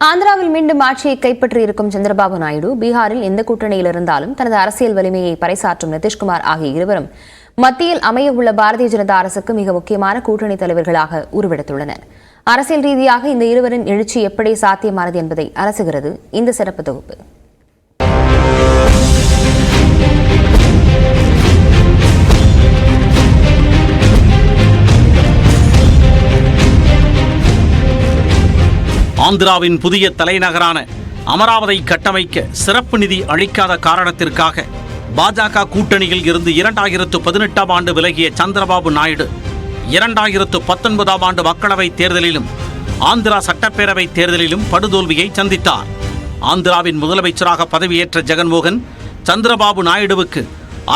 ஆந்திராவில் மீண்டும் ஆட்சியை கைப்பற்றியிருக்கும் சந்திரபாபு நாயுடு பீகாரில் எந்த கூட்டணியில் இருந்தாலும் தனது அரசியல் வலிமையை பறைசாற்றும் நிதிஷ்குமார் ஆகிய இருவரும் மத்தியில் அமையவுள்ள பாரதிய ஜனதா அரசுக்கு மிக முக்கியமான கூட்டணி தலைவர்களாக உருவெடுத்துள்ளனர். அரசியல் ரீதியாக இந்த இருவரின் எழுச்சி எப்படி சாத்தியமானது என்பதை அரசுகிறது இந்த சிறப்பு தொகுப்பு. ஆந்திராவின் புதிய தலைநகரான அமராவதி கட்டமைக்க சிறப்பு நிதி அளிக்காத காரணத்திற்காக பாஜக கூட்டணியில் இருந்து 2018ஆம் ஆண்டு விலகிய சந்திரபாபு நாயுடு 2019ஆம் ஆண்டு மக்களவைத் தேர்தலிலும் ஆந்திரா சட்டப்பேரவைத் தேர்தலிலும் படுதோல்வியை சந்தித்தார். ஆந்திராவின் முதலமைச்சராக பதவியேற்ற ஜெகன்மோகன் சந்திரபாபு நாயுடுவுக்கு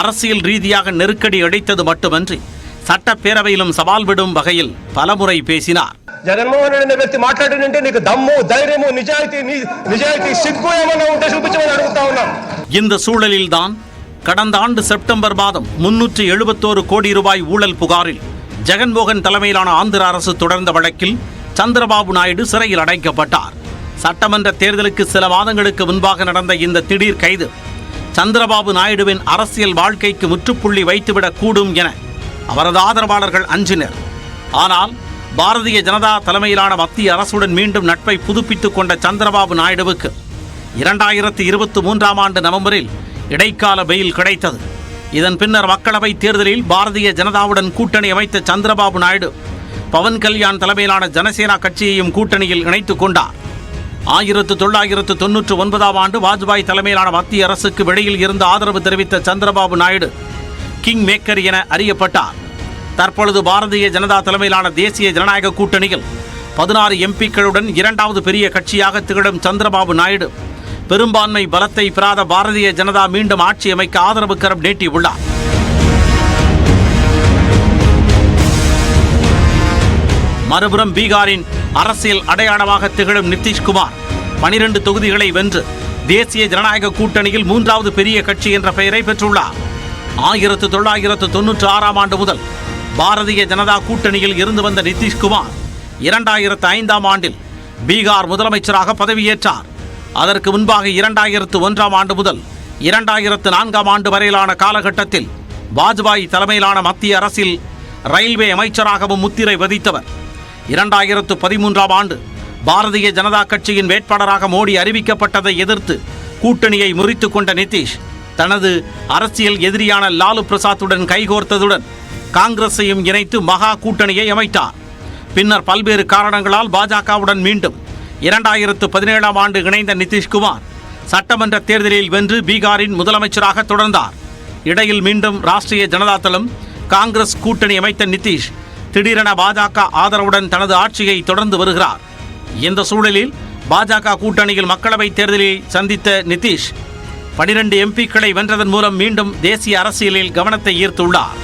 அரசியல் ரீதியாக நெருக்கடி அளித்தது மட்டுமன்றி சட்டப்பேரவையிலும் சவால் விடும் வகையில் பலமுறை பேசினார். జగన్మోహన్ రెడ్డి అనే వ్యక్తి మాట్లాడినంటే నీకు దమ్ము ధైర్యము నిజాయితీ సిగ్గు ఏమన్నా ఉంటే చూపించమని అడుగుతా ఉన్నా. இந்த சூழலில்தான் கடந்த ஆண்டு செப்டம்பர் மாதம் 371 கோடி ரூபாய் ஊழல் புகாரில் ஜெகன்மோகன் தலைமையிலான ஆந்திர அரசு தொடர்ந்த வழக்கில் சந்திரபாபு நாயுடு சிறையில் அடைக்கப்பட்டார். சட்டமன்ற தேர்தலுக்கு சில மாதங்களுக்கு முன்பாக நடந்த இந்த திடீர் கைது சந்திரபாபு நாயுடுவின் அரசியல் வாழ்க்கைக்கு முற்றுப்புள்ளி வைத்துவிடக் கூடும் என அவரது ஆதரவாளர்கள் அஞ்சினர். ஆனால் பாரதிய ஜனதா தலைமையிலான மத்திய அரசுடன் மீண்டும் நட்பை புதுப்பித்துக் கொண்ட சந்திரபாபு நாயுடுவுக்கு 2023ஆம் ஆண்டு நவம்பரில் இடைக்கால பெயில் கிடைத்தது. இதன் பின்னர் மக்களவைத் தேர்தலில் பாரதிய ஜனதாவுடன் கூட்டணி அமைத்த சந்திரபாபு நாயுடு பவன் கல்யாண் தலைமையிலான ஜனசேனா கட்சியையும் கூட்டணியில் இணைத்துக் கொண்டார். 1999ஆம் ஆண்டு வாஜ்பாய் தலைமையிலான மத்திய அரசுக்கு வெளியில் இருந்து ஆதரவு தெரிவித்த சந்திரபாபு நாயுடு கிங் மேக்கர் என அறியப்பட்டார். தற்பொழுது பாரதிய ஜனதா தலைமையிலான தேசிய ஜனநாயக கூட்டணியில் 16 எம்பிக்களுடன் இரண்டாவது பெரிய கட்சியாக திகழும் சந்திரபாபு நாயுடு பெரும்பான்மை பலத்தை பெறாத பாரதிய ஜனதா மீண்டும் ஆட்சி அமைக்க ஆதரவு கரம் நீட்டியுள்ளார். மறுபுறம் பீகாரின் அரசியல் அடையாளமாக திகழும் நிதிஷ்குமார் 12 தொகுதிகளை வென்று தேசிய ஜனநாயக கூட்டணியில் 3வது பெரிய கட்சி என்ற பெயரை பெற்றுள்ளார். 1996ஆம் ஆண்டு முதல் பாரதிய ஜனதா கூட்டணியில் இருந்து வந்த நிதிஷ்குமார் 2005ஆம் ஆண்டில் பீகார் முதலமைச்சராக பதவியேற்றார். அதற்கு முன்பாக 2001ஆம் ஆண்டு முதல் 2004ஆம் ஆண்டு வரையிலான காலகட்டத்தில் வாஜ்பாய் தலைமையிலான மத்திய அரசில் ரயில்வே அமைச்சராகவும் முத்திரை பதித்தவர். 2013ஆம் ஆண்டு பாரதிய ஜனதா கட்சியின் வேட்பாளராக மோடி அறிவிக்கப்பட்டதை எதிர்த்து கூட்டணியை முறித்துக் கொண்ட நிதிஷ் தனது அரசியல் எதிரியான லாலு பிரசாத்துடன் கைகோர்த்ததுடன் காங்கிரஸையும் இணைத்து மகா கூட்டணியை அமைத்தார். பின்னர் பல்வேறு காரணங்களால் பாஜகவுடன் மீண்டும் 2017ஆம் ஆண்டு இணைந்த நிதிஷ்குமார் சட்டமன்ற தேர்தலில் வென்று பீகாரின் முதலமைச்சராக தொடர்ந்தார். இடையில் மீண்டும் ராஷ்டிரிய ஜனதா தளம் காங்கிரஸ் கூட்டணி அமைத்த நிதிஷ் திடீரென பாஜக ஆதரவுடன் தனது ஆட்சியை தொடர்ந்து வருகிறார். இந்த சூழலில் பாஜக கூட்டணியில் மக்களவைத் தேர்தலில் சந்தித்த நிதிஷ் 12 எம்பிக்களை வென்றதன் மூலம் மீண்டும் தேசிய அரசியலில் கவனத்தை ஈர்த்துள்ளார்.